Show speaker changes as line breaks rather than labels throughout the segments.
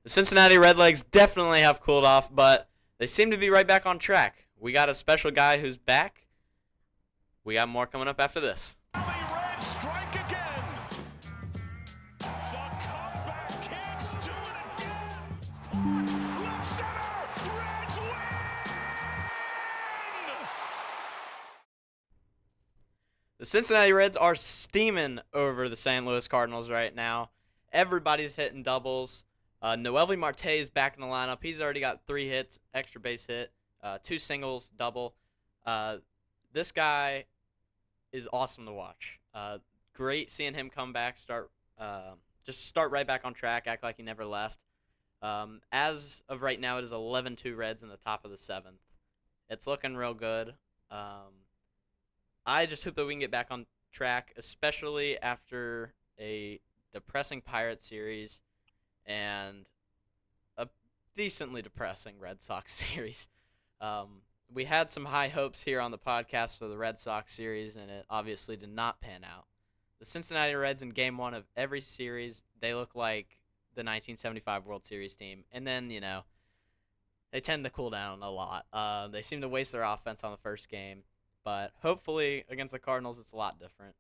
The Cincinnati Redlegs definitely have cooled off, but they seem to be right back on track. We got a special guy who's back. We got more coming up after this.
The Reds strike again. The comeback kids do it again. Left center. Reds win.
The Cincinnati Reds are steaming over the St. Louis Cardinals right now. Everybody's hitting doubles. Noelvi Marte is back in the lineup. He's already got 3 hits, extra base hit, 2 singles, double. This guy is awesome to watch. Great seeing him come back, start right back on track, act like he never left. As of right now, it is 11-2 Reds in the top of the 7th. It's looking real good. I just hope that we can get back on track, especially after a depressing Pirates series and a decently depressing Red Sox series. We had some high hopes here on the podcast for the Red Sox series, and it obviously did not pan out. The Cincinnati Reds in Game 1 of every series, they look like the 1975 World Series team. And then, they tend to cool down a lot. They seem to waste their offense on the first game. But hopefully against the Cardinals, it's a lot different.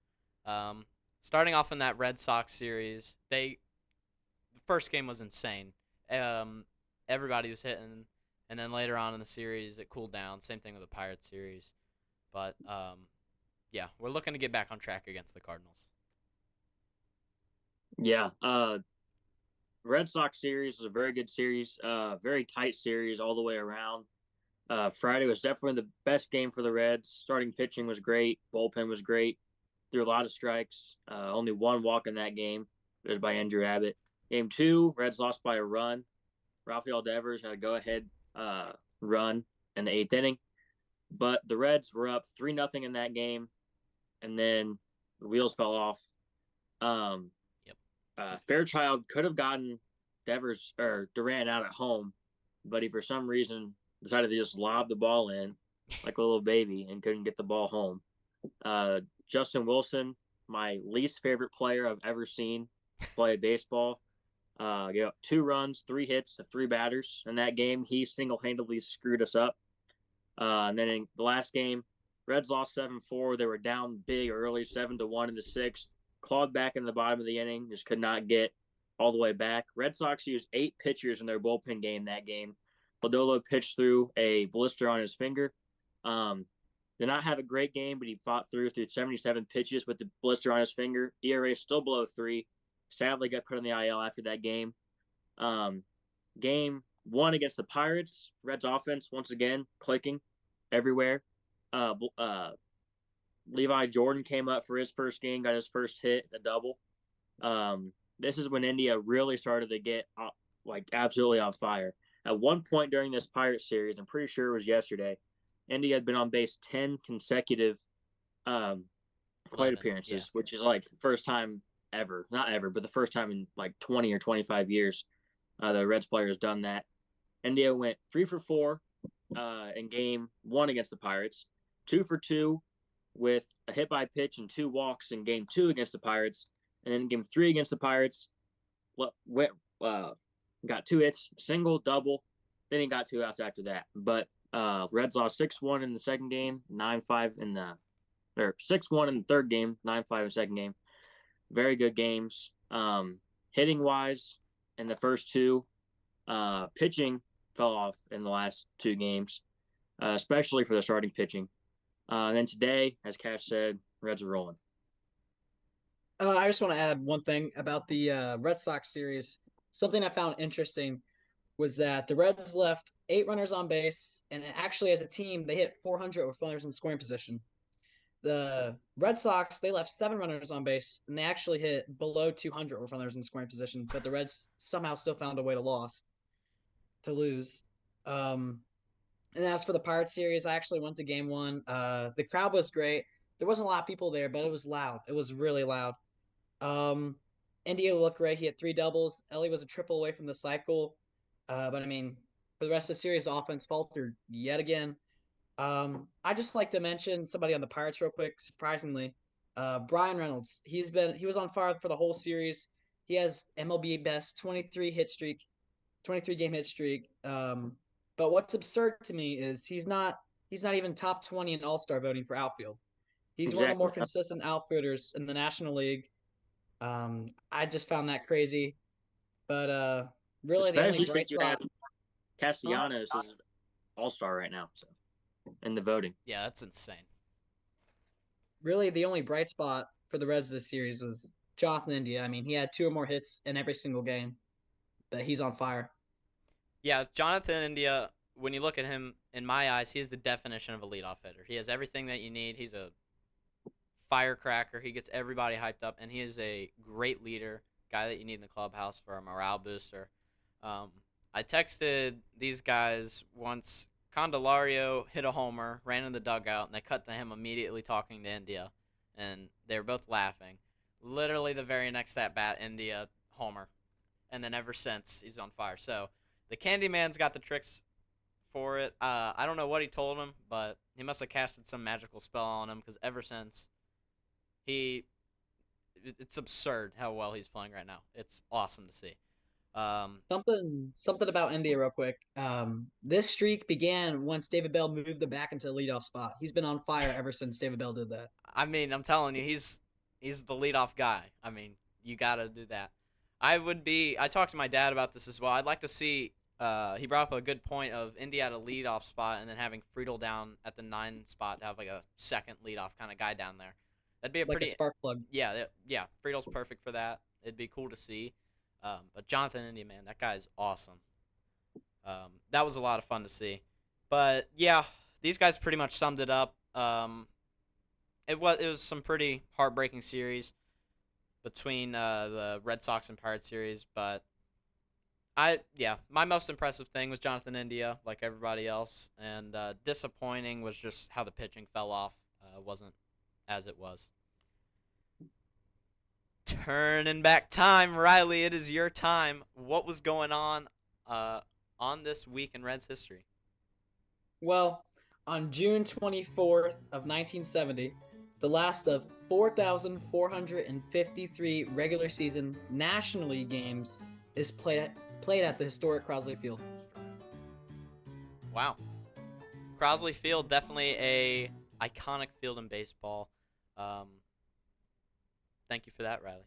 Starting off in that Red Sox series, the first game was insane. Everybody was hitting, and then later on in the series, it cooled down. Same thing with the Pirates series. But, yeah, we're looking to get back on track against the Cardinals.
Yeah, Red Sox series was a very good series, very tight series all the way around. Friday was definitely the best game for the Reds. Starting pitching was great. Bullpen was great. Threw a lot of strikes. Only one walk in that game. It was by Andrew Abbott. Game 2, Reds lost by a run. Rafael Devers had a go-ahead run in the 8th inning. But the Reds were up 3-0 in that game, and then the wheels fell off. Fairchild could have gotten Devers or Durant out at home, but he for some reason decided to just lob the ball in like a little baby and couldn't get the ball home. Justin Wilson, my least favorite player I've ever seen play baseball, 2 runs, 3 hits, 3 batters in that game. He single-handedly screwed us up. And then in the last game, Reds lost 7-4. They were down big early, 7-1 in the 6th. Clawed back in the bottom of the inning, just could not get all the way back. Red Sox used 8 pitchers in their bullpen game that game. Lodolo pitched through a blister on his finger. Did not have a great game, but he fought through 77 pitches with the blister on his finger. ERA still below 3. Sadly, got put on the IL after that game. Game 1 against the Pirates, Reds offense once again clicking everywhere. Levi Jordan came up for his first game, got his first hit, a double. This is when India really started to get absolutely on fire. At one point during this Pirates series, I'm pretty sure it was yesterday, India had been on base 10 consecutive plate appearances, which is like first time ever. Not ever, but the first time in like 20 or 25 years the Reds player has done that. India went 3 for 4 in Game 1 against the Pirates, 2 for 2 with a hit by pitch and 2 walks in Game 2 against the Pirates. And then Game 3 against the Pirates, got 2 hits, single, double. Then he got 2 outs after that. But Reds lost 6-1 in the second game, 9-5 in the – or 6-1 in the third game, 9-5 in the second game. Very good games. Hitting-wise, in the first 2, pitching fell off in the last 2 games, especially for the starting pitching. And then today, as Cash said, Reds are rolling.
I just want to add one thing about the Red Sox series. Something I found interesting was that the Reds left 8 runners on base, and actually as a team, they hit 400 with runners in scoring position. The Red Sox, they left 7 runners on base, and they actually hit below 200 with runners in scoring position, but the Reds somehow still found a way to lose. And as for the Pirates series, I actually went to Game 1. The crowd was great. There wasn't a lot of people there, but it was loud. It was really loud. India looked great. He had 3 doubles. Ellie was a triple away from the cycle. But, I mean, for the rest of the series, the offense faltered yet again. I just like to mention somebody on the Pirates real quick, surprisingly. Brian Reynolds. He was on fire for the whole series. He has MLB best 23 hit streak, 23 game hit streak. But what's absurd to me is he's not even top 20 in All-Star voting for outfield. He's one of the more
Exactly.
consistent outfielders in the National League. I just found that crazy. But really the only
Especially
bright
since you have
spot.
Castellanos as All-Star right now, so in the voting.
Yeah, that's insane.
Really the only bright spot for the Reds this series was Jonathan India. I mean, he had 2 or more hits in every single game, but he's on fire.
Yeah, Jonathan India, when you look at him, in my eyes, he is the definition of a leadoff hitter. He has everything that you need. He's a firecracker. He gets everybody hyped up, and he is a great leader, guy that you need in the clubhouse for a morale booster. I texted these guys once. Candelario hit a homer, ran in the dugout, and they cut to him immediately talking to India, and they were both laughing. Literally the very next at bat, India homer, and then ever since he's on fire. So the Candyman's got the tricks for it. I don't know what he told him, but he must have casted some magical spell on him because ever since it's absurd how well he's playing right now. It's awesome to see.
Something about India real quick. This streak began once David Bell moved him back into the leadoff spot. He's been on fire ever since David Bell did that.
I mean, I'm telling you, he's the leadoff guy. I mean, you got to do that. I talked to my dad about this as well. I'd like to see, he brought up a good point of India at a leadoff spot and then having Friedel down at the 9 spot to have like a second leadoff kind of guy down there. That'd be
Like a spark plug.
Yeah, Friedel's perfect for that. It'd be cool to see. But Jonathan India, man, that guy's awesome. That was a lot of fun to see. But yeah, these guys pretty much summed it up. It was some pretty heartbreaking series between the Red Sox and Pirates series, but my most impressive thing was Jonathan India, like everybody else, and disappointing was just how the pitching fell off. Wasn't as it was. Turning back time, Riley, it is your time. What was going on this week in Reds history?
Well, on June 24th of 1970, the last of 4,453 regular season National League games is played at the historic Crosley Field.
Wow. Crosley Field, definitely a iconic field in baseball. Thank you for that, Riley.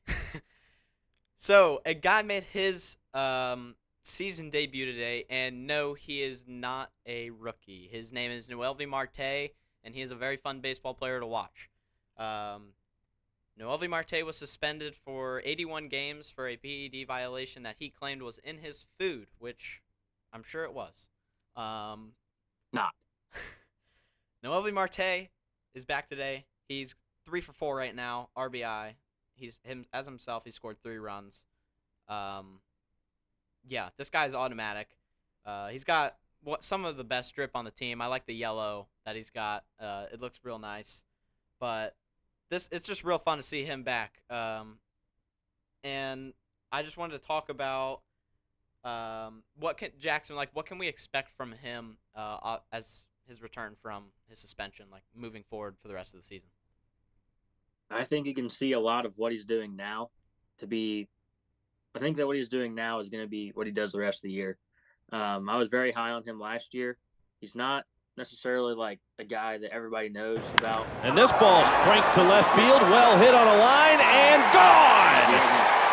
So, a guy made his season debut today, and no, he is not a rookie. His name is Noelvi Marte, and he is a very fun baseball player to watch. Noelvi Marte was suspended for 81 games for a PED violation that he claimed was in his food, which I'm sure it was.
Not.
Noelvi Marte is back today. He's 3 for 4 right now, RBI. He's himself. He scored 3 runs. Yeah, this guy's automatic. He's got some of the best drip on the team. I like the yellow that he's got. It looks real nice. But it's just real fun to see him back. And I just wanted to talk about what can we expect from him as his return from his suspension, like moving forward for the rest of the season.
I think you can see a lot of what he's doing now I think that what he's doing now is going to be what he does the rest of the year. I was very high on him last year. He's not necessarily like a guy that everybody knows about.
And this ball's cranked to left field, well hit on a line, and gone!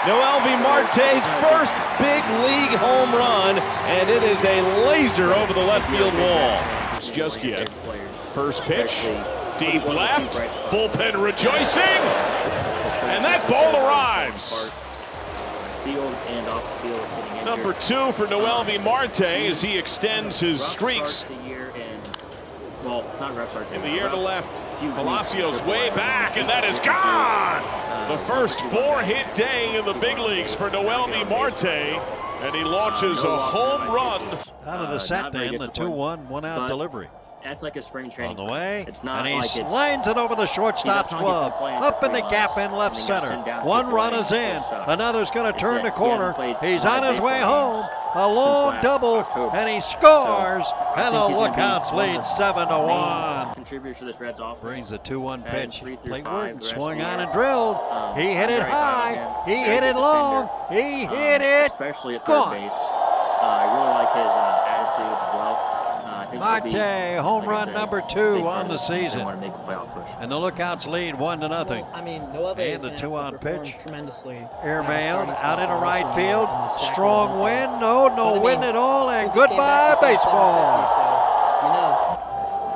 Noelvi Marte's first big league home run, and it is a laser over the left field wall. It's just yet. First pitch, deep left, bullpen rejoicing, and that ball arrives. Number 2 for Noelvi Marte as he extends his streaks. In the air to left, Palacios way back, and that is gone! The first 4-hit day in the big leagues for Noelvi Marte, and he launches a home run.
Out of the set then, the 2-1, 1-out delivery.
That's like a spring training.
On the way,
it's not
and he
like
slides it over the shortstop's glove, up in the gap in left center. One run is in, another's going to turn the corner. He's on his way home, a long double, and he scores, and the Lookouts lead 7-1.
Contributors to this Reds offense.
Brings the 2-1 pitch.
3 through
Late
5
Wooden
the rest
swung
of the
on
year.
and drilled. He hit it high, he hit it long, he hit it
especially at third
gone.
base. I really like his attitude as well. I think
Marte, home
like I
run
said,
number
big
2
part
on the
of it. They
season.
want to make a playoff push.
And the Lookouts lead 1-0.
Well, I mean, Noelvi
And
is
the
gonna
2-on
have to perform
pitch.
tremendously.
Airmailed
Starting
out
spot
into
for the
right
rest of the year
field.
in the stack
Strong
of
wind.
the
No
But, I
wind
mean,
at all. And
since he came
goodbye,
back, he's at
baseball.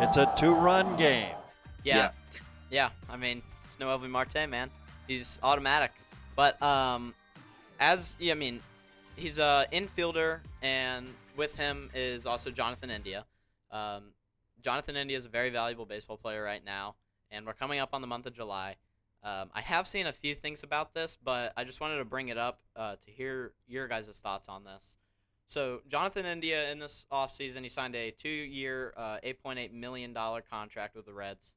750, so,
It's a 2-run game.
Yeah. I mean, it's Noelvi Marte, man. He's automatic. But he's a infielder, and with him is also Jonathan India. Jonathan India is a very valuable baseball player right now, and we're coming up on the month of July. I have seen a few things about this, but I just wanted to bring it up to hear your guys' thoughts on this. So Jonathan India in this offseason, he signed a 2-year, $8.8 million contract with the Reds.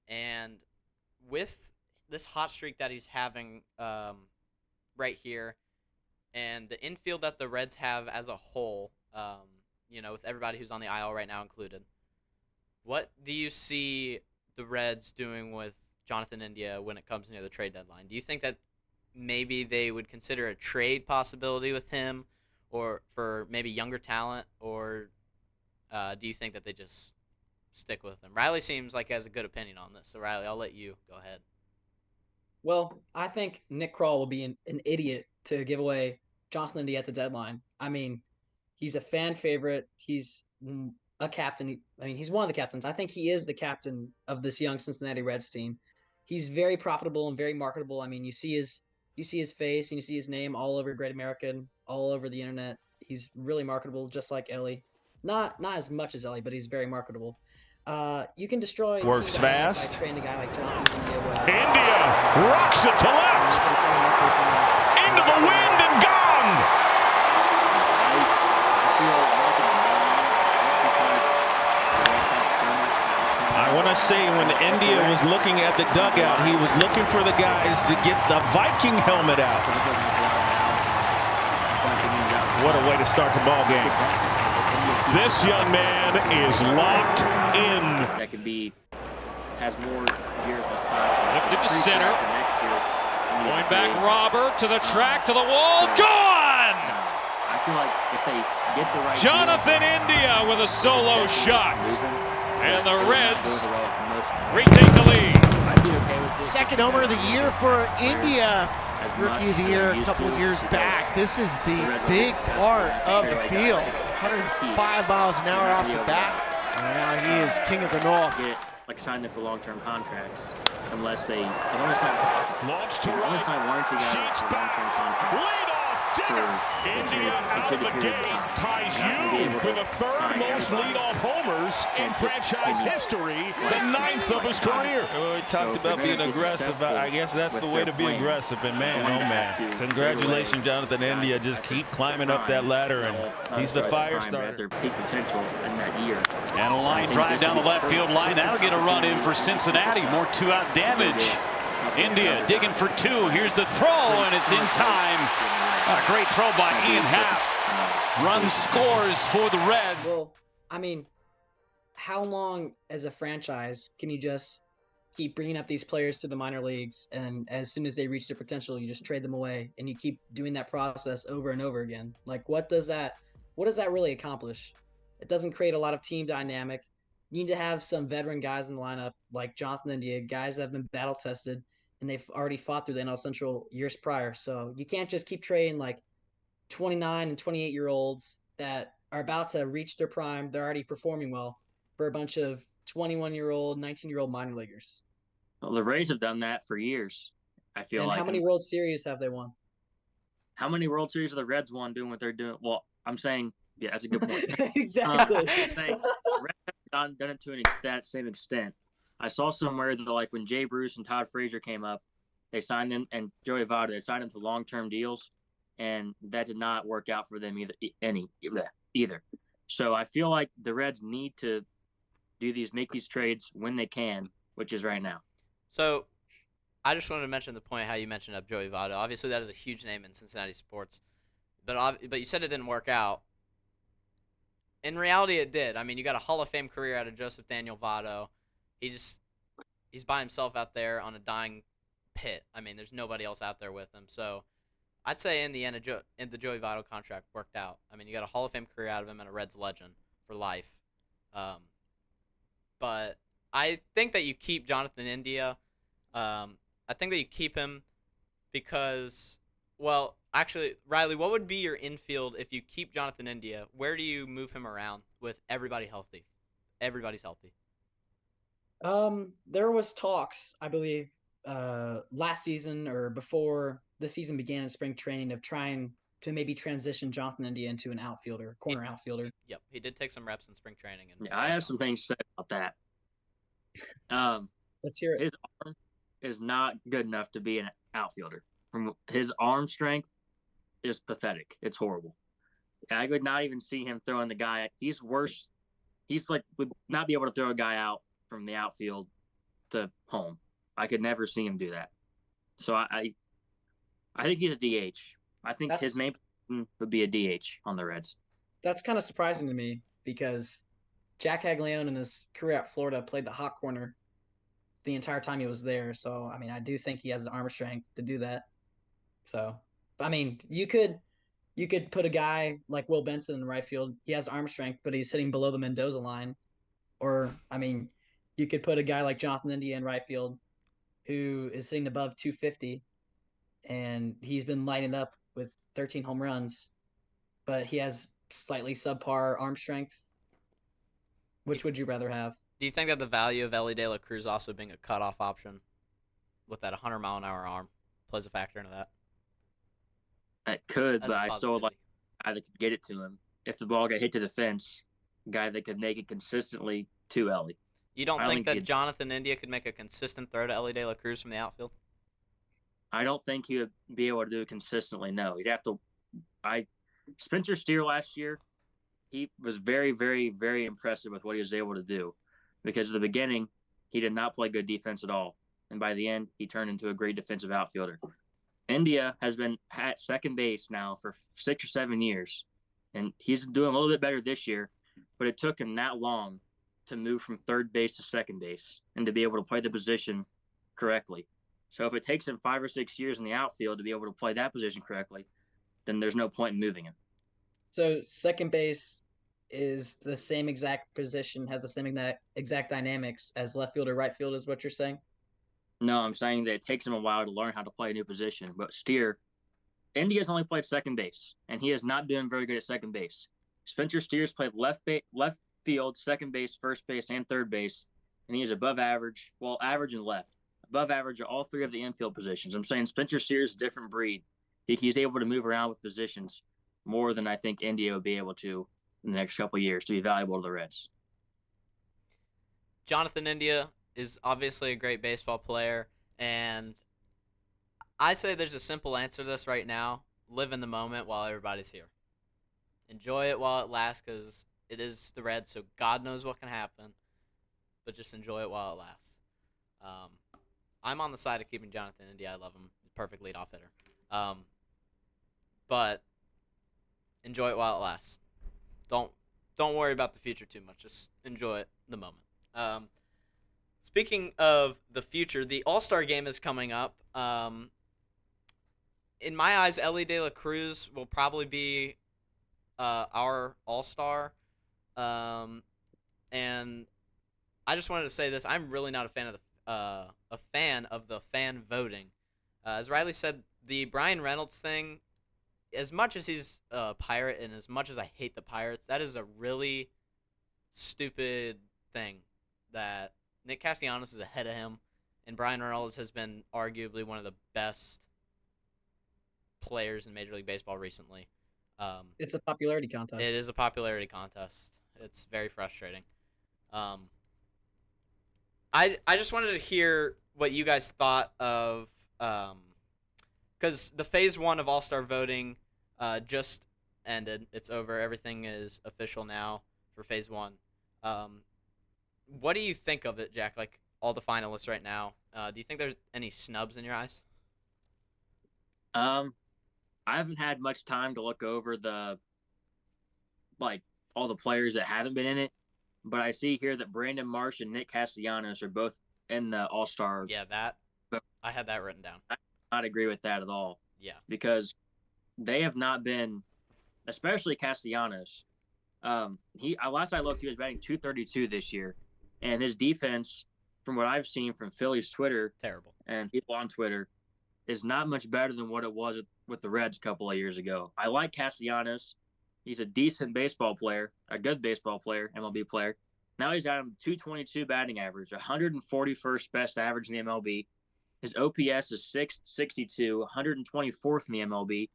And with this hot streak that he's having right here, and the infield that the Reds have as a whole, with everybody who's on the IL right now included, what do you see the Reds doing with Jonathan India when it comes near the trade deadline? Do you think that maybe they would consider a trade possibility with him, or for maybe younger talent, or do you think that they just stick with him? Riley seems like he has a good opinion on this, so Riley, I'll let you go ahead.
Well, I think Nick Kroll will be an idiot to give away Jonathan India at the deadline. I mean, he's a fan favorite. He's a captain. He's one of the captains. I think he is the captain of this young Cincinnati Reds team. He's very profitable and very marketable. I mean, you see his face and you see his name all over Great American, all over the internet. He's really marketable, just like Ellie. Not as much as Ellie, but he's very marketable. You can destroy.
Works fast.
By training a guy like Jonathan India.
India rocks it to left. Into the wind and gone.
I want to say when India was looking at the dugout, he was looking for the guys to get the Viking helmet out. What a way to start the ball game.
This young man is locked in.
That could be, has more years in the spot.
Lifted to center.
Next year.
Going back, Robert to the track, to the wall, gone!
I feel like if they get the right
Jonathan India with a solo shot. And the Reds retake the lead.
I'd be okay with this.
Second homer of the year for India. Rookie of the year a couple of years back. This is the big part of the field. 105 miles an hour off the bat. And now he is king of the north.
Get signed up for long-term contracts unless they only sign
Launch to
only
right.
sign 1 or 2 guys
Sheets
for
back.
long-term contracts.
Lead off dinner. India out of the gate ties you for the third most leadoff homers in franchise history, the 9th of his career.
We talked about being aggressive. I guess that's the way to be aggressive. And man, oh man, congratulations, Jonathan India. Just keep climbing up that ladder, and he's the fire starter.
Their peak potential in that year.
And a line drive down the left field line. That'll get a run in for Cincinnati. More 2-out damage. India digging for 2. Here's the throw, and it's in time. A great throw by Ian Happ. Run scores for the Reds.
Well, I mean, how long as a franchise can you just keep bringing up these players to the minor leagues, and as soon as they reach their potential, you just trade them away, and you keep doing that process over and over again? Like, what does that really accomplish? It doesn't create a lot of team dynamic. You need to have some veteran guys in the lineup, like Jonathan India, guys that have been battle tested, and they've already fought through the NL Central years prior. So you can't just keep trading like 29 and 28-year-olds that are about to reach their prime. They're already performing well for a bunch of 21-year-old, 19-year-old minor leaguers.
Well, the Rays have done that for years. I feel
And
like.
how many World Series have they won?
How many World Series have the Reds won doing what they're doing? Well, I'm saying, yeah, that's a good point.
Exactly.
I'm saying, Reds have done it to that same extent. I saw somewhere that like when Jay Bruce and Todd Frazier came up, they signed them, and Joey Votto, they signed them to long-term deals, and that did not work out for them either. So I feel like the Reds need to make these trades when they can, which is right now.
So I just wanted to mention the point how you mentioned up Joey Votto. Obviously, that is a huge name in Cincinnati sports, but you said it didn't work out. In reality, it did. I mean, you got a Hall of Fame career out of Joseph Daniel Votto. He's by himself out there on a dying pit. I mean, there's nobody else out there with him. So I'd say in the end, the Joey Votto contract worked out. I mean, you got a Hall of Fame career out of him and a Reds legend for life. But I think that you keep Jonathan India. I think that you keep him because, well, actually, Riley, what would be your infield if you keep Jonathan India? Where do you move him around with everybody healthy? Everybody's healthy.
There was talks, I believe, last season or before the season began in spring training of trying to maybe transition Jonathan India into an outfielder, corner outfielder.
Yep, he did take some reps in spring training. And
yeah, I have some things to say about that.
Let's hear it.
His arm is not good enough to be an outfielder. From his arm strength is pathetic. It's horrible. I would not even see him throwing the guy. He's worse. He's like would not be able to throw a guy out from the outfield to home. I could never see him do that. So I think he's a DH. I think his main position would be a DH on the Reds.
That's kind of surprising to me because Jack Haglione in his career at Florida played the hot corner the entire time he was there. So, I mean, I do think he has the arm strength to do that. So, I mean, you could put a guy like Will Benson in right field. He has arm strength, but he's sitting below the Mendoza line. Or, I mean, you could put a guy like Jonathan India in right field who is sitting above 250, and he's been lighting up with 13 home runs, but he has slightly subpar arm strength. Which would you rather have?
Do you think that the value of Ellie De La Cruz also being a cutoff option with that 100-mile-an-hour arm plays a factor into that?
It could, but I still would like a guy that could get it to him. If the ball got hit to the fence, a guy that could make it consistently to Ellie.
You don't think that Jonathan India could make a consistent throw to Ellie De La Cruz from the outfield?
I don't think he would be able to do it consistently, no. He'd have to Spencer Steer last year, he was very, very, very impressive with what he was able to do. Because at the beginning, he did not play good defense at all. And by the end, he turned into a great defensive outfielder. India has been at second base now for 6 or 7 years. And he's doing a little bit better this year, but it took him that long to move from third base to second base and to be able to play the position correctly. So if it takes him 5 or 6 years in the outfield to be able to play that position correctly, then there's no point in moving him.
So second base is the same exact position, has the same exact dynamics as left field or right field is what you're saying?
No, I'm saying that it takes him a while to learn how to play a new position. But Steer, India's only played second base, and he is not doing very good at second base. Spencer Steer's played left field, second base, first base, and third base, and he is above average. Well, average and left. Above average at all three of the infield positions. I'm saying Spencer Steer is a different breed. He's able to move around with positions more than I think India would be able to in the next couple of years to be valuable to the Reds.
Jonathan India is obviously a great baseball player, and I say there's a simple answer to this right now. Live in the moment while everybody's here. Enjoy it while it lasts because it is the Reds, so God knows what can happen, but just enjoy it while it lasts. I'm on the side of keeping Jonathan India. I love him. Perfect leadoff hitter. But enjoy it while it lasts. Don't worry about the future too much. Just enjoy it, the moment. Speaking of the future, the All-Star game is coming up. In my eyes, Ellie De La Cruz will probably be our All-Star. And I just wanted to say this: I'm really not a fan of the fan voting. As Riley said, the Brian Reynolds thing, as much as he's a Pirate and as much as I hate the Pirates, that is a really stupid thing that Nick Castellanos is ahead of him, and Brian Reynolds has been arguably one of the best players in Major League Baseball recently.
It's a popularity contest.
It is a popularity contest. It's very frustrating. I just wanted to hear what you guys thought of, because the phase 1 of All-Star voting just ended. It's over. Everything is official now for phase 1. What do you think of it, Jack? Like all the finalists right now. Do you think there's any snubs in your eyes?
I haven't had much time to look over all the players that haven't been in it, but I see here that Brandon Marsh and Nick Castellanos are both in the All-Star.
Yeah, I had that written down.
I do not agree with that at all.
Yeah.
Because they have not been, especially Castellanos. Last I looked, he was batting 232 this year, and his defense, from what I've seen from Phillies Twitter
Terrible.
and people on Twitter, is not much better than what it was with the Reds a couple of years ago. I like Castellanos. He's a decent baseball player, a good baseball player, MLB player. Now he's got a 222 batting average, 141st best average in the MLB. His OPS is 662, 124th in the MLB,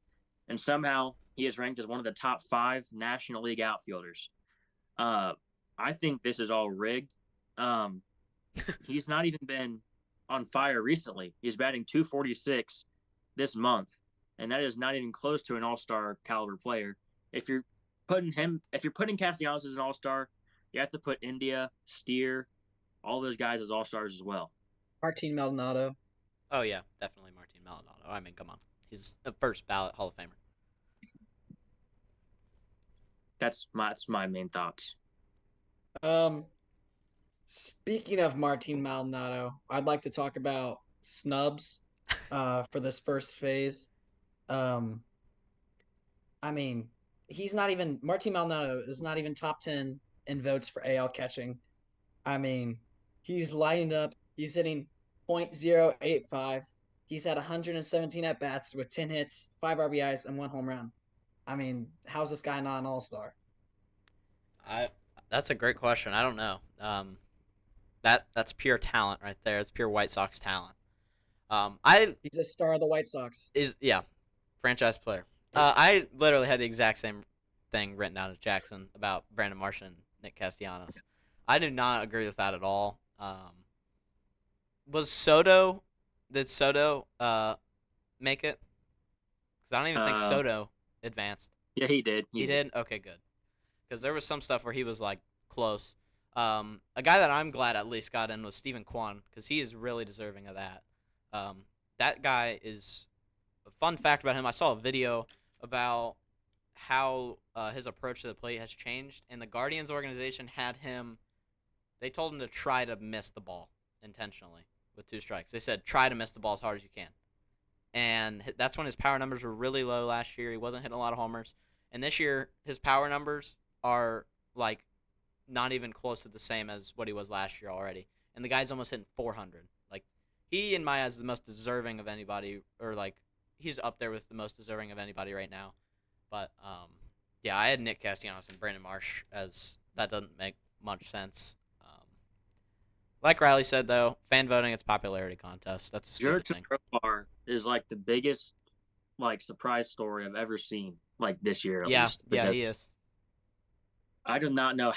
and somehow he is ranked as one of the top 5 National League outfielders. I think this is all rigged. He's not even been on fire recently. He's batting 246 this month, and that is not even close to an all-star caliber player. If you're putting Castellanos as an all-star, you have to put India, Steer, all those guys as all-stars as well.
Martin Maldonado.
Oh yeah, definitely Martin Maldonado. I mean, come on, he's a first ballot Hall of Famer.
That's my main thoughts.
Speaking of Martin Maldonado, I'd like to talk about snubs for this first phase. I mean, Martin Maldonado is not even top 10 in votes for AL catching. I mean, he's lighting up. He's hitting .085. He's had 117 at bats with 10 hits, 5 RBIs, and 1 home run. I mean, how's this guy not an all-star?
That's a great question. I don't know. That's pure talent right there. It's pure White Sox talent.
He's a star of the White Sox.
Franchise player. I literally had the exact same thing written down as Jackson about Brandon Marsh and Nick Castellanos. I do not agree with that at all. Did Soto make it? Because I don't even think Soto advanced.
Yeah, he did.
He did? Okay, good. Because there was some stuff where he was, like, close. A guy that I'm glad at least got in was Steven Kwan, because he is really deserving of that. That guy is a fun fact about him. I saw a video about how his approach to the plate has changed, and the Guardians organization they told him to try to miss the ball intentionally with 2 strikes. They said, try to miss the ball as hard as you can. And that's when his power numbers were really low last year. He wasn't hitting a lot of homers. And this year, his power numbers are, like, not even close to the same as what he was last year already. And the guy's almost hitting 400. Like, he, in my eyes, is the most deserving of anybody, or, like, he's up there with the most deserving of anybody right now. But, yeah, I had Nick Castellanos and Brandon Marsh, as that doesn't make much sense. Like Riley said, though, fan voting, it's popularity contest. That's a stupid thing.
Profar is, like, the biggest, like, surprise story I've ever seen, like, this year at least.
Yeah, he is.
I do not know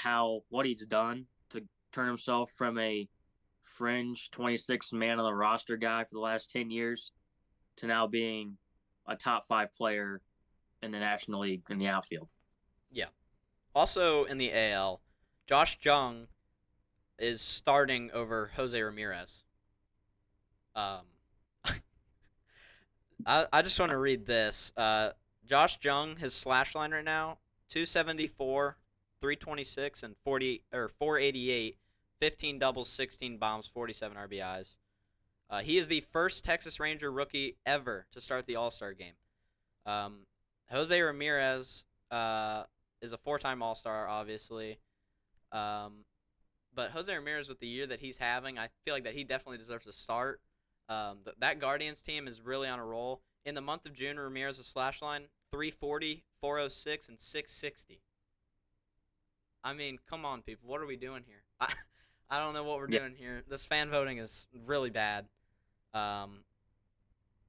what he's done to turn himself from a fringe 26 man on the roster guy for the last 10 years to now being a top 5 player in the National League in the outfield.
Yeah. Also in the AL, Josh Jung is starting over Jose Ramirez. I just want to read this. Josh Jung, his slash line right now, 274, 326, and 488, 15 doubles, 16 bombs, 47 RBIs. He is the first Texas Ranger rookie ever to start the All-Star game. Jose Ramirez is a 4-time All-Star, obviously. But Jose Ramirez, with the year that he's having, I feel like that he definitely deserves a start. That Guardians team is really on a roll. In the month of June, Ramirez's slash line, 340, 406, and 660. I mean, come on, people. What are we doing here? I don't know what we're doing here. This fan voting is really bad. And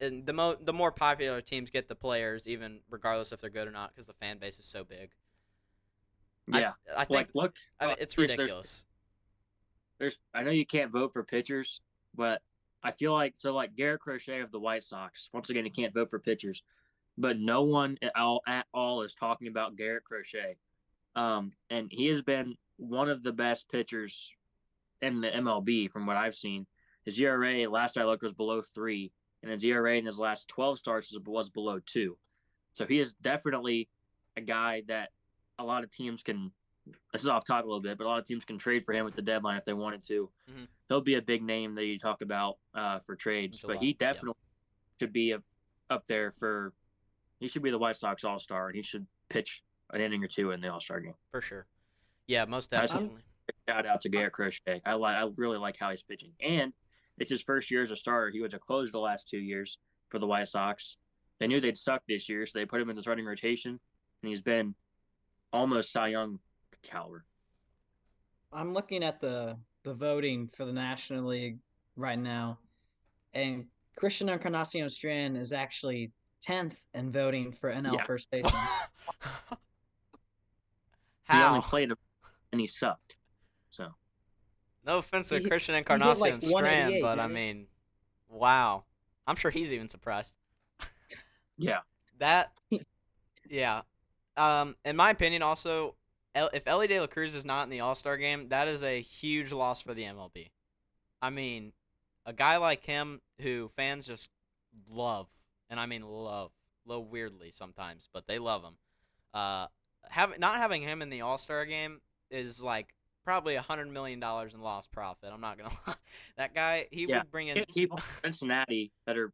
the more popular teams get the players, even regardless if they're good or not, because the fan base is so big.
Yeah,
I think it's ridiculous.
I know you can't vote for pitchers, but I feel like Garrett Crochet of the White Sox. Once again, he can't vote for pitchers, but no one at all is talking about Garrett Crochet. And he has been one of the best pitchers in the MLB from what I've seen. His ERA last I looked was below 3, and his ERA in his last 12 starts was below 2. So he is definitely a guy that a lot of teams can. This is off topic a little bit, but a lot of teams can trade for him at the deadline if they wanted to. Mm-hmm. He'll be a big name that you talk about for trades, but he definitely should be up there for, He should be the White Sox All-Star, and he should pitch an inning or two in the All-Star game.
For sure. Yeah, most
That's-
definitely.
Shout out to Garrett Crochet. I really like how he's pitching, and it's his first year as a starter. He was a closer the last 2 years for the White Sox. They knew they'd suck this year, so they put him in the starting rotation, and he's been almost Cy Young caliber.
I'm looking at the voting for the National League right now, and Christian Encarnacion Strand is actually 10th in voting for NL
Yeah.
first baseman.
He only
How?
played him, and he sucked. So
No offense to
He-
Christian
he hit,
Encarnacion
like,
Strand,
188,
but I
didn't he?
mean, wow. I'm sure he's even surprised.
yeah,
That, yeah. In my opinion, also, if Ellie De La Cruz is not in the All-Star game, that is a huge loss for the MLB. I mean, a guy like him who fans just love, and I mean love, a little weirdly sometimes, but they love him. Not having him in the All-Star game is like probably $100 million in lost profit. I'm not gonna lie. That guy, he
Yeah.
would bring in.
people in Cincinnati that are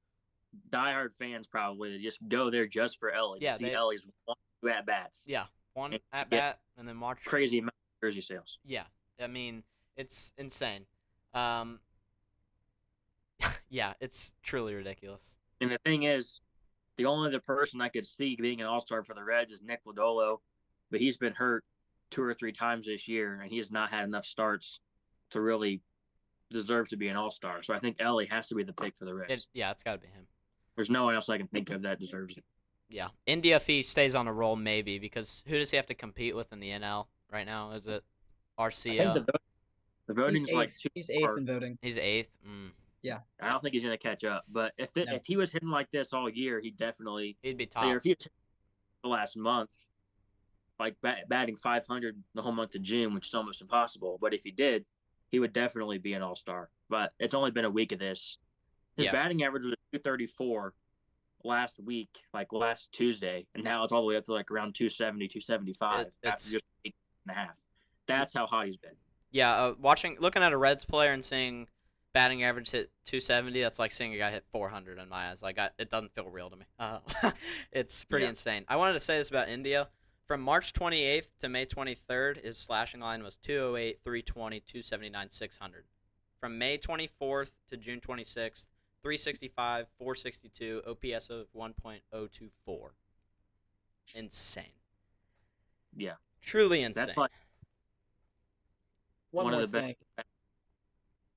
diehard fans probably that just go there just for Ellie.
Yeah,
to see
they-
Ellie's one at bats.
Yeah, one
And
at
get
bat, and then watch.
Crazy amount of jersey sales.
Yeah, I mean, it's insane. Yeah, it's truly ridiculous.
And the thing is, the only other person I could see being an All-Star for the Reds is Nick Lodolo, but he's been hurt 2 or 3 times this year, and he has not had enough starts to really deserve to be an All-Star. So I think Ellie has to be the pick for the Reds.
It's got to be him.
There's no one else I can think of that deserves it.
Yeah, India, if he stays on a roll, maybe, because who does he have to compete with in the NL right now? Is it
I
Arcia?
think the voting's
He's
like
eighth.
too
He's eighth
hard.
in voting.
He's 8th.
I don't think he's going to catch up. But if
No.
if he was hitting like this all year, he'd definitely
He'd be
or
top.
if he was the last month, like batting 500 the whole month of June, which is almost impossible. But if he did, he would definitely be an All-Star. But it's only been a week of this. His
Yeah.
batting average was 234 last week, like last Tuesday, and now it's all the way up to like around 270, 275
It's-
after just a week and a half. That's how hot he's been.
Yeah, looking at a Reds player and seeing batting average hit 270, that's like seeing a guy hit 400 in my eyes. Like, it doesn't feel real to me. It's pretty
Yeah.
insane. I wanted to say this about India. From March 28th to May 23rd, his slashing line was 208, 320, 279, 600. From May 24th to June 26th, 365, 462, OPS of 1.024. Insane.
Yeah.
Truly insane.
That's like
One
one
more
of the
thing.
best.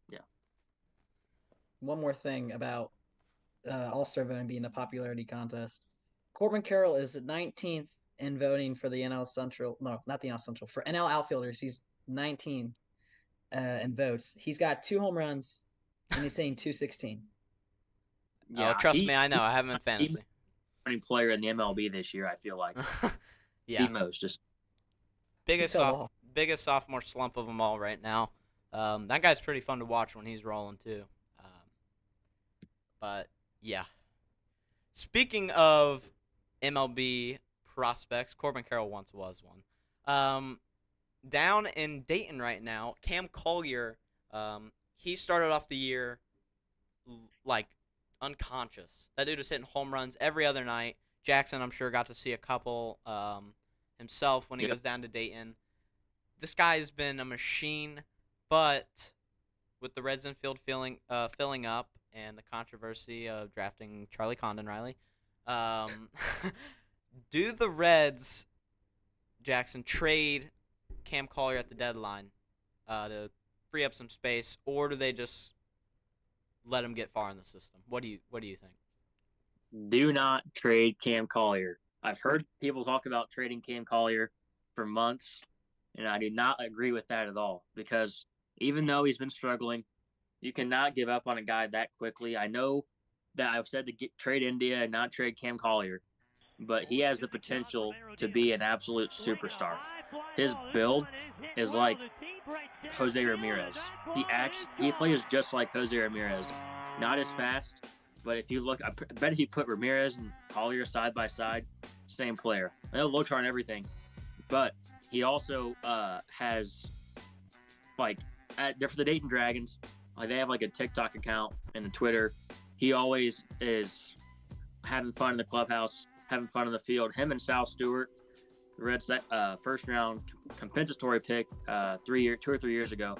Yeah.
One more thing about All-Star voting being a popularity contest. Corbin Carroll is 19th in voting for the NL Central. No, not the NL Central. For NL outfielders, he's 19 in votes. He's got 2 home runs, and he's saying 216.
Oh, trust me, I know. I have him in fantasy.
Winning player in the MLB this year, I feel like.
Yeah.
The most. Just
biggest
fell off.
biggest sophomore slump of them all right now. That guy's pretty fun to watch when he's rolling too. But yeah. Speaking of MLB prospects, Corbin Carroll once was one. Down in Dayton right now, Cam Collier. He started off the year like unconscious. That dude was hitting home runs every other night. Jackson, I'm sure, got to see a couple himself when he
Yep.
goes down to Dayton. This guy's been a machine, but with the Reds infield filling up and the controversy of drafting Charlie Condon Riley, do the Reds, Jackson, trade Cam Collier at the deadline to free up some space, or do they just let him get far in the system? What do you think?
do not trade Cam Collier. I've heard people talk about trading Cam Collier for months, and I do not agree with that at all because even though he's been struggling, you cannot give up on a guy that quickly. I know that I've said to trade India and not trade Cam Collier, but he has the potential to be an absolute superstar. His build is like Jose Ramirez. He plays just like Jose Ramirez. Not as fast, but if you look, I bet if you put Ramirez and Collier side by side, same player. I know looks aren't everything, but he also has like for the Dayton Dragons, like they have like a TikTok account and a Twitter. He always is having fun in the clubhouse, having fun on the field. Him and Sal Stewart, the Reds' first round compensatory pick 2 or 3 years ago.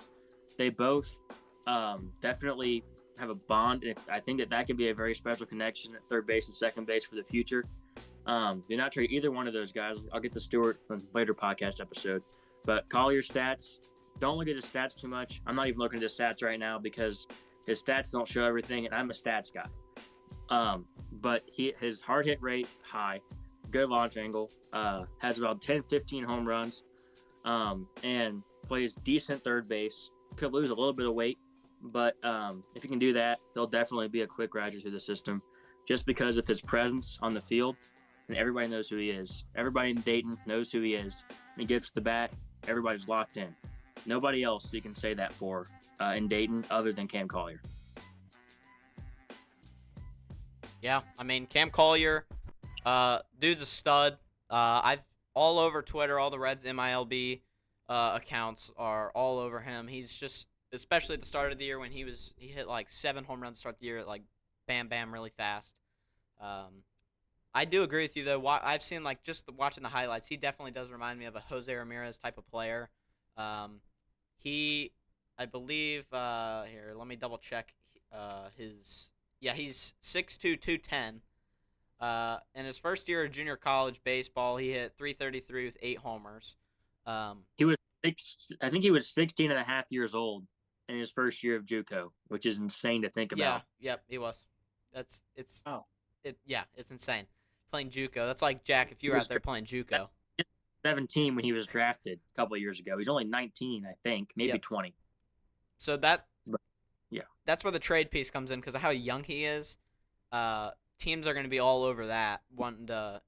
They both definitely have a bond. And I think that could be a very special connection at third base and second base for the future. Do not trade either one of those guys. I'll get to Stewart in a later podcast episode. But Collier's stats, don't look at his stats too much. I'm not even looking at his stats right now because his stats don't show everything, and I'm a stats guy. But his hard hit rate, high, good launch angle, has about 10, 15 home runs, and plays decent third base. Could lose a little bit of weight, but if he can do that, he'll definitely be a quick graduate through the system just because of his presence on the field, and everybody knows who he is. Everybody in Dayton knows who he is. When he gets to the bat, everybody's locked in. Nobody else you can say that for in Dayton other than Cam Collier.
Yeah, I mean, Cam Collier, dude's a stud. I've all over Twitter, all the Reds MILB accounts are all over him. He's just, especially at the start of the year when he hit like 7 home runs to start the year, like bam, bam, really fast. I do agree with you though. I've seen like just watching the highlights, he definitely does remind me of a Jose Ramirez type of player. I believe, here, let me double check he's 6'2", 210. In his first year of junior college baseball, he hit .333 with 8 homers.
I think he was 16 and a half years old in his first year of JUCO, which is insane to think about.
Yep, he was. It's insane. Playing JUCO. That's like Jack if you were out there playing JUCO.
17 when he was drafted a couple of years ago. He's only 19, I think, maybe 20.
So that's where the trade piece comes in because of how young he is. Teams are going to be all over that, wanting to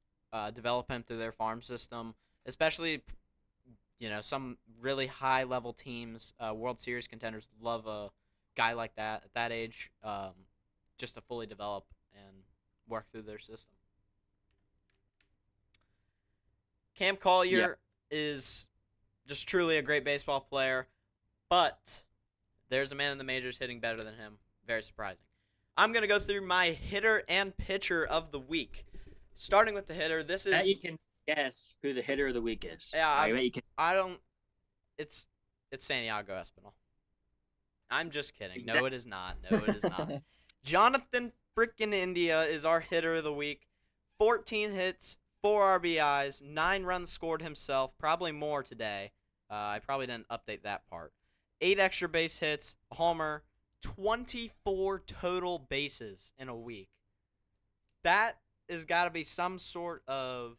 develop him through their farm system, especially some really high-level teams, World Series contenders love a guy like that at that age just to fully develop and work through their system. Cam Collier is just truly a great baseball player, but there's a man in the majors hitting better than him. Very surprising. I'm going to go through my hitter and pitcher of the week. Starting with the hitter, this is...
You can guess who the hitter of the week is.
Yeah, I don't... It's Santiago Espinal. I'm just kidding.
Exactly.
No, it is not. No, it is not. Jonathan frickin' India is our hitter of the week. 14 hits, 4 RBIs, 9 runs scored himself. Probably more today. I probably didn't update that part. 8 extra base hits, a homer, 24 total bases in a week. That has got to be some sort of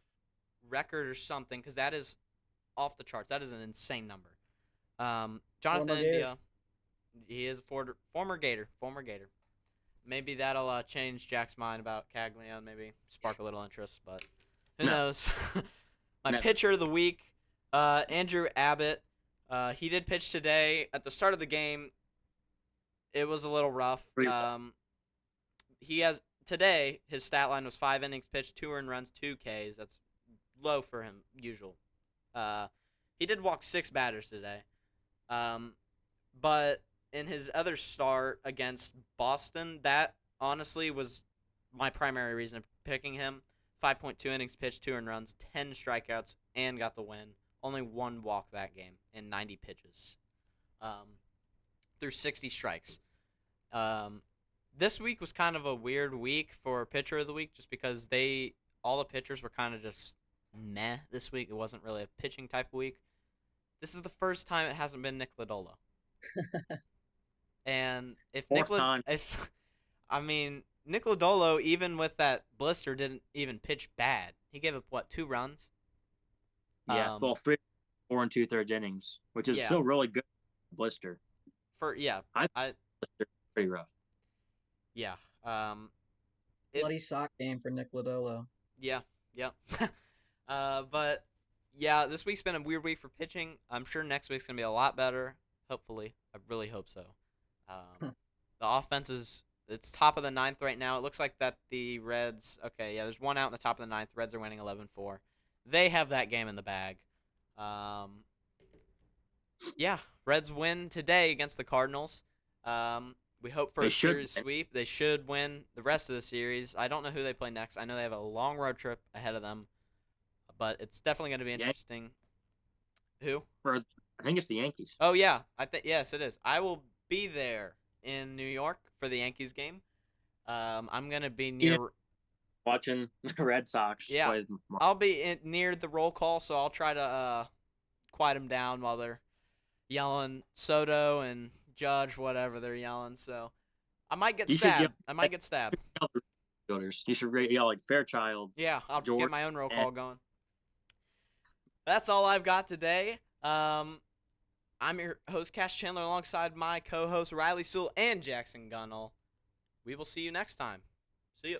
record or something because that is off the charts. That is an insane number. Jonathan India, he is a former Gator. Maybe that'll change Jack's mind about Caglione, maybe spark a little interest, but who knows? My pitcher of the week, Andrew Abbott. He did pitch today. At the start of the game, it was a little rough. Today, his stat line was 5 innings pitched, 2 earned runs, 2 Ks. That's low for him, usual. He did walk 6 batters today. But in his other start against Boston, that honestly was my primary reason of picking him. 5.2 innings pitched, 2 earned runs, 10 strikeouts, and got the win. Only 1 walk that game in 90 pitches. Through 60 strikes. This week was kind of a weird week for pitcher of the week just because all the pitchers were kind of just meh this week. It wasn't really a pitching type of week. This is the first time it hasn't been Nick Lodolo. And Nick Lodolo, even with that blister, didn't even pitch bad. He gave up 2 runs?
Yeah, 4 2/3 innings, which is still really good. Blister. Blister pretty rough.
Yeah.
Bloody sock game for Nick Lodolo.
Yeah. But yeah, this week's been a weird week for pitching. I'm sure next week's gonna be a lot better. Hopefully, I really hope so. The offense it's top of the 9th right now. It looks like that the Reds. Okay, yeah, there's 1 out in the top of the 9th. Reds are winning 11-4. They have that game in the bag. Yeah, Reds win today against the Cardinals. We hope for
They
a
should
series
win.
sweep. They should win the rest of the series. I don't know who they play next. I know they have a long road trip ahead of them, but it's definitely going to be interesting. Who?
I think it's the Yankees.
Oh yeah, yes it is. I will be there in New York for the Yankees game. I'm gonna be near
watching the Red Sox.
Yeah,
play
I'll be near the roll call, so I'll try to quiet them down while they're yelling Soto and Judge, whatever they're yelling. So I might get stabbed. I might get stabbed.
You should yell like Fairchild.
Yeah, I'll
George,
get my own roll call going. That's all I've got today. I'm your host, Cash Chandler, alongside my co-hosts, Riley Sewell and Jackson Gunnell. We will see you next time. See you.